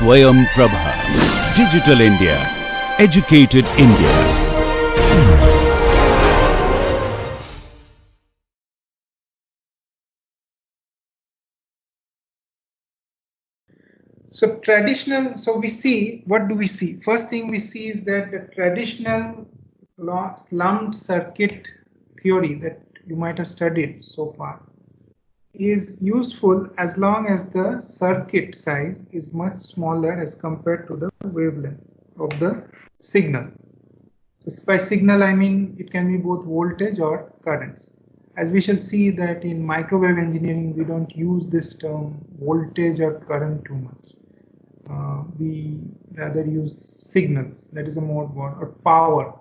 Swayam Prabha. Digital India. Educated India. So traditional, so we see, what do we see? First thing we see is that the traditional slumped circuit theory that you might have studied so far is useful as long as the circuit size is much smaller as compared to the wavelength of the signal. So by signal, I mean it can be both voltage or currents. As we shall see that in microwave engineering, we don't use this term voltage or current too much. We rather use signals, that is a more word, or power.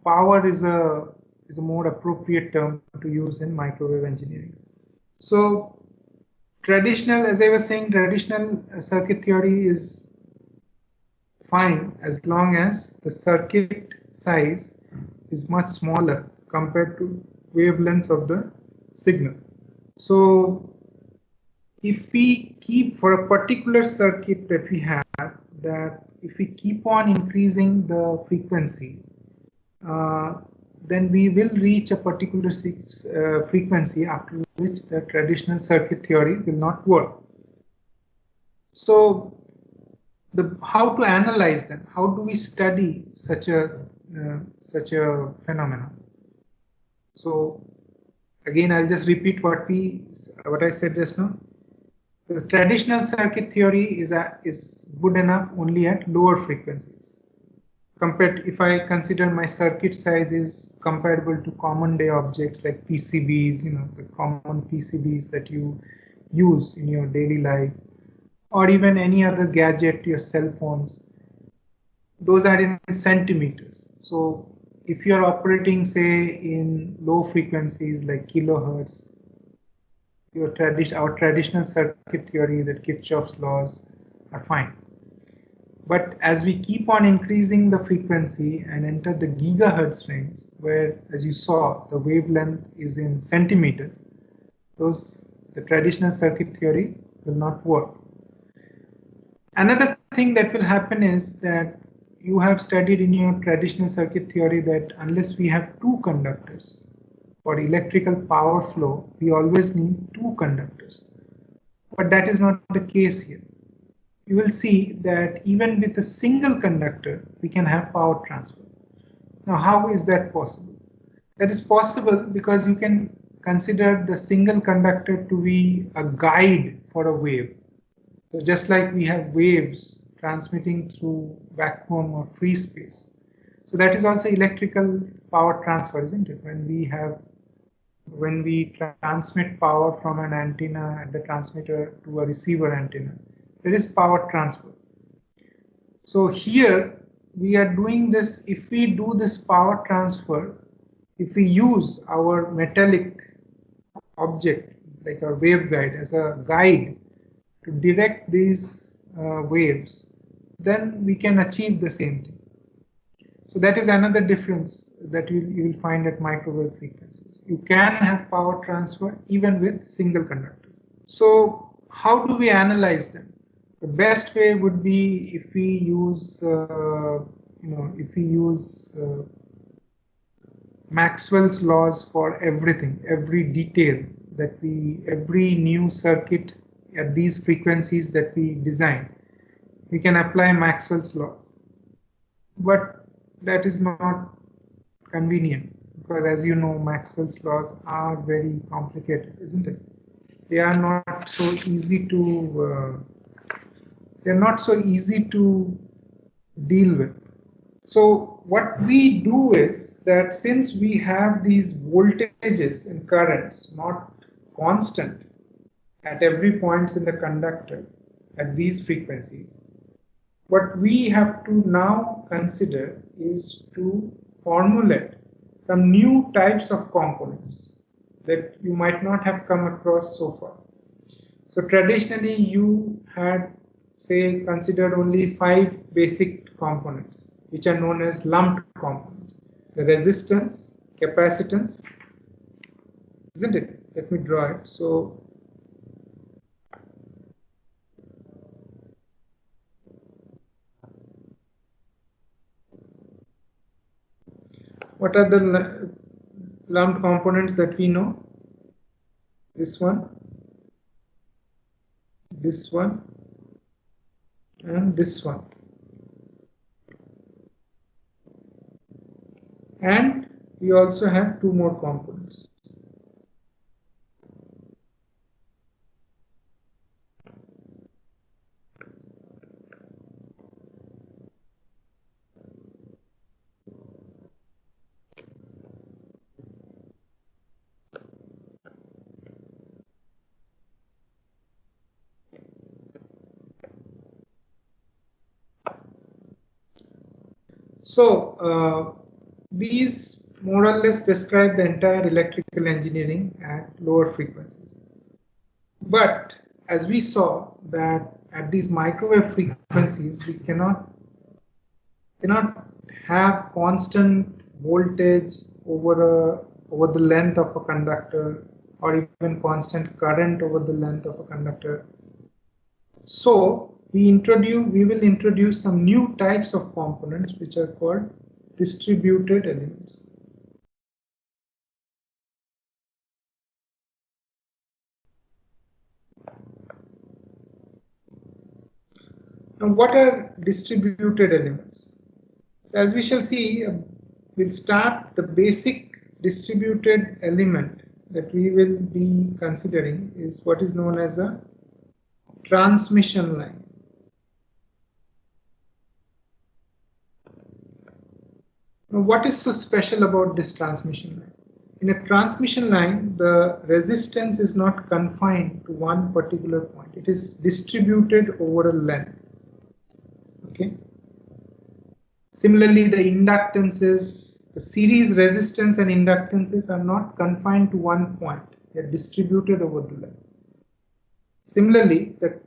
Power is a more appropriate term to use in microwave engineering. So traditional, as I was saying, traditional circuit theory is fine as long as the circuit size is much smaller compared to wavelengths of the signal. So if we keep, for a particular circuit that we have, that if we keep on increasing the frequency, then we will reach a particular frequency after which the traditional circuit theory will not work. So how to analyze them? How do we study such a phenomenon? So again, I'll just repeat what I said just now. The traditional circuit theory is good enough only at lower frequencies. Compared, if I consider my circuit size is comparable to common day objects like PCBs, the common PCBs that you use in your daily life, or even any other gadget, your cell phones, those are in centimeters. So if you're operating, say, in low frequencies like kilohertz, our traditional circuit theory, that Kirchhoff's laws, are fine. But as we keep on increasing the frequency and enter the gigahertz range, where, as you saw, the wavelength is in centimeters, the traditional circuit theory will not work. Another thing that will happen is that you have studied in your traditional circuit theory that unless we have two conductors, for electrical power flow, we always need two conductors. But that is not the case here. You will see that even with a single conductor, we can have power transfer. Now, how is that possible? That is possible because you can consider the single conductor to be a guide for a wave. So just like we have waves transmitting through vacuum or free space. So that is also electrical power transfer, isn't it? When we transmit power from an antenna at the transmitter to a receiver antenna, there is power transfer. So here we are doing this. If we do this power transfer, if we use our metallic object like our waveguide as a guide to direct these waves, then we can achieve the same thing. So that is another difference that you will find at microwave frequencies. You can have power transfer even with single conductors. So how do we analyze them? The best way would be if we use, Maxwell's laws for everything, every detail every new circuit at these frequencies that we design. We can apply Maxwell's laws. But that is not convenient because, as you know, Maxwell's laws are very complicated, isn't it? They are not so easy to deal with. So what we do is that since we have these voltages and currents not constant at every point in the conductor at these frequencies, what we have to now consider is to formulate some new types of components that you might not have come across so far. So traditionally you had, say, considered only 5 basic components, which are known as lumped components. The resistance, capacitance, isn't it? Let me draw it. So What are the lumped components that we know? This one, and this one. And we also have two more components. So these more or less describe the entire electrical engineering at lower frequencies. But as we saw that at these microwave frequencies, we cannot have constant voltage over the length of a conductor, or even constant current over the length of a conductor. So we will introduce some new types of components which are called distributed elements. Now, what are distributed elements? So as we shall see, we'll start the basic distributed element that we will be considering is what is known as a transmission line. Now, what is so special about this transmission line? In a transmission line, the resistance is not confined to one particular point. It is distributed over a length. Okay. Similarly, the inductances, the series resistance and inductances are not confined to one point. They are distributed over the length. Similarly, the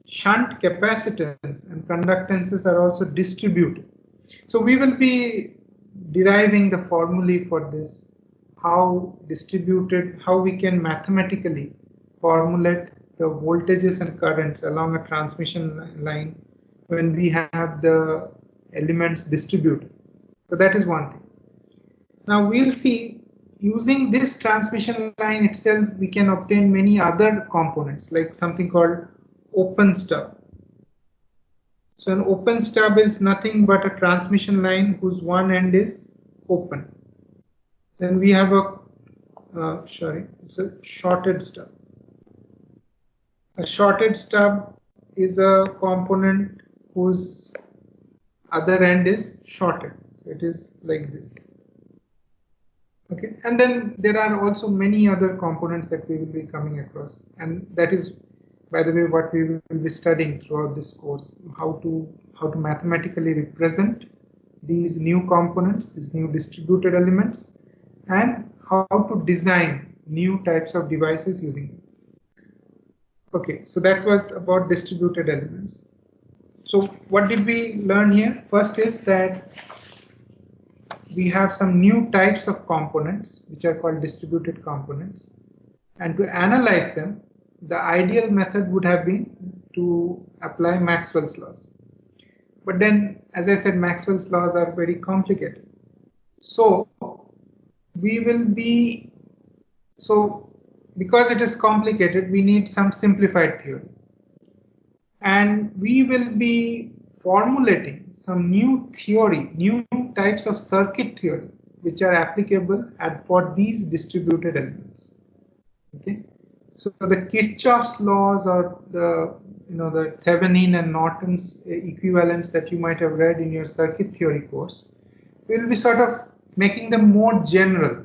shunt capacitance and conductances are also distributed. So we will be deriving the formulae for this, how we can mathematically formulate the voltages and currents along a transmission line when we have the elements distributed. So that is one thing. Now we'll see, using this transmission line itself, we can obtain many other components, like something called open stub. So an open stub is nothing but a transmission line whose one end is open. Then we have it's a shorted stub. A shorted stub is a component whose other end is shorted. So it is like this. Okay, and then there are also many other components that we will be coming across, and that is, by the way, what we will be studying throughout this course, how to mathematically represent these new components, these new distributed elements, and how to design new types of devices using them. Okay, so that was about distributed elements. So what did we learn here? First is that we have some new types of components which are called distributed components, and to analyze them, the ideal method would have been to apply Maxwell's laws. But then, as I said, Maxwell's laws are very complicated. So because it is complicated, we need some simplified theory. And we will be formulating some new theory, new types of circuit theory, which are applicable for these distributed elements. Okay. So the Kirchhoff's laws, or the Thevenin and Norton's equivalents that you might have read in your circuit theory course, we will be sort of making them more general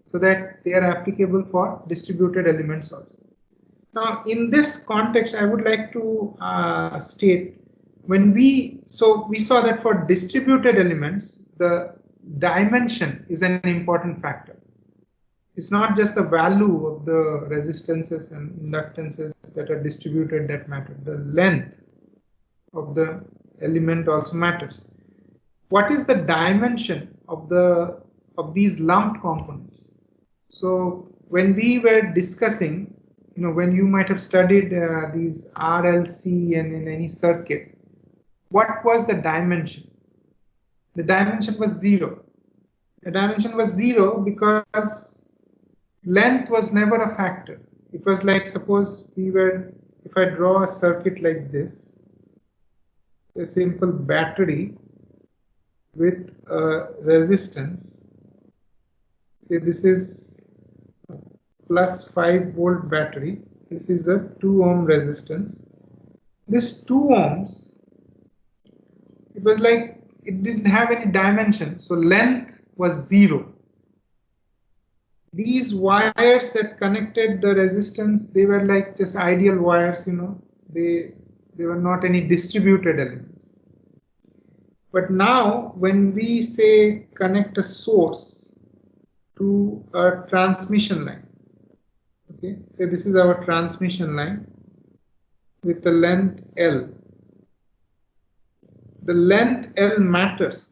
so that they are applicable for distributed elements also. Now, in this context, I would like to state, we saw that for distributed elements, the dimension is an important factor. It's not just the value of the resistances and inductances that are distributed that matter. The length of the element also matters. What is the dimension of these lumped components? So when we were discussing, when you might have studied these RLC and in any circuit, what was the dimension? The dimension was 0. The dimension was 0 because length was never a factor. It was like, suppose if I draw a circuit like this, a simple battery with a resistance. Say this is plus 5-volt battery. This is the 2 ohm resistance. This 2 ohms, it was like it didn't have any dimension, so length was 0. These wires that connected the resistance, they were like just ideal wires, they were not any distributed elements. But now when we say connect a source to a transmission line, okay, so this is our transmission line with the length L. The length L matters.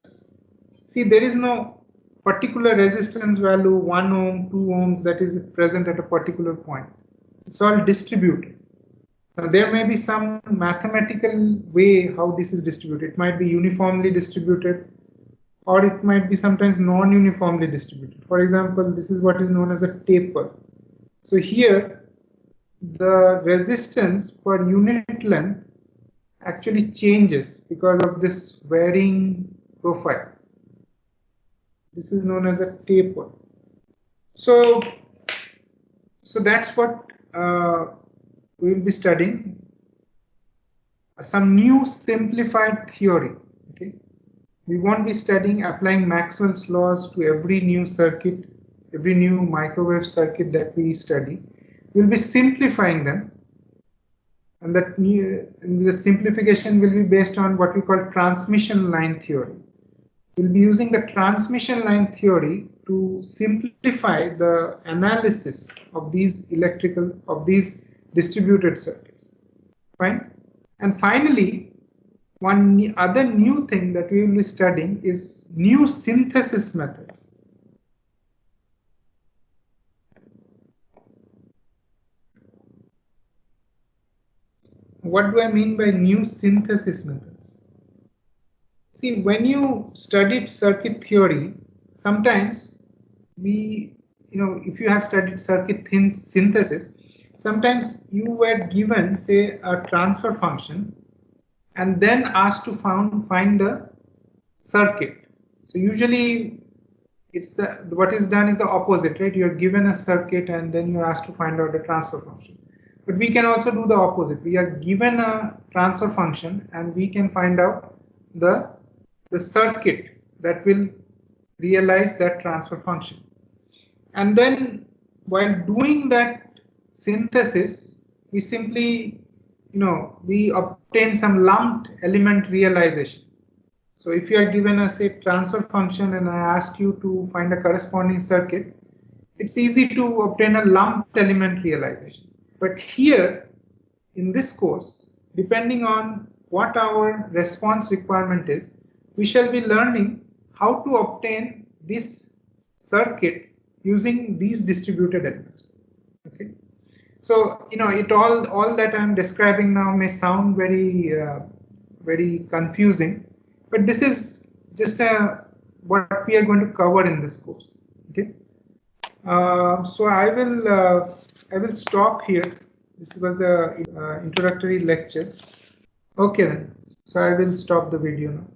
See, there is no particular resistance value 1 ohm, 2 ohms that is present at a particular point. It's all distributed. Now, there may be some mathematical way how this is distributed. It might be uniformly distributed, or it might be sometimes non-uniformly distributed. For example, this is what is known as a taper. So here, the resistance per unit length actually changes because of this varying profile. This is known as a taper. So that's what we will be studying. Some new simplified theory. Okay, we won't be studying applying Maxwell's laws to every new circuit, every new microwave circuit that we study. We'll be simplifying them, and the simplification will be based on what we call transmission line theory. We'll be using the transmission line theory to simplify the analysis of these distributed circuits. Fine. And finally, one other new thing that we will be studying is new synthesis methods. What do I mean by new synthesis methods? See, when you studied circuit theory, sometimes if you have studied circuit synthesis, sometimes you were given, say, a transfer function and then asked to find the circuit. So usually what is done is the opposite, right? You're given a circuit and then you're asked to find out the transfer function. But we can also do the opposite. We are given a transfer function and we can find out the circuit that will realize that transfer function. And then while doing that synthesis, we simply, we obtain some lumped element realization. So if you are given a, say, transfer function and I ask you to find a corresponding circuit, it's easy to obtain a lumped element realization. But here in this course, depending on what our response requirement is, we shall be learning how to obtain this circuit using these distributed elements. Okay, so it all that I'm describing now may sound very confusing, but this is just what we are going to cover in this course. Okay, so I will stop here. This was the introductory lecture. Okay then, so I will stop the video now.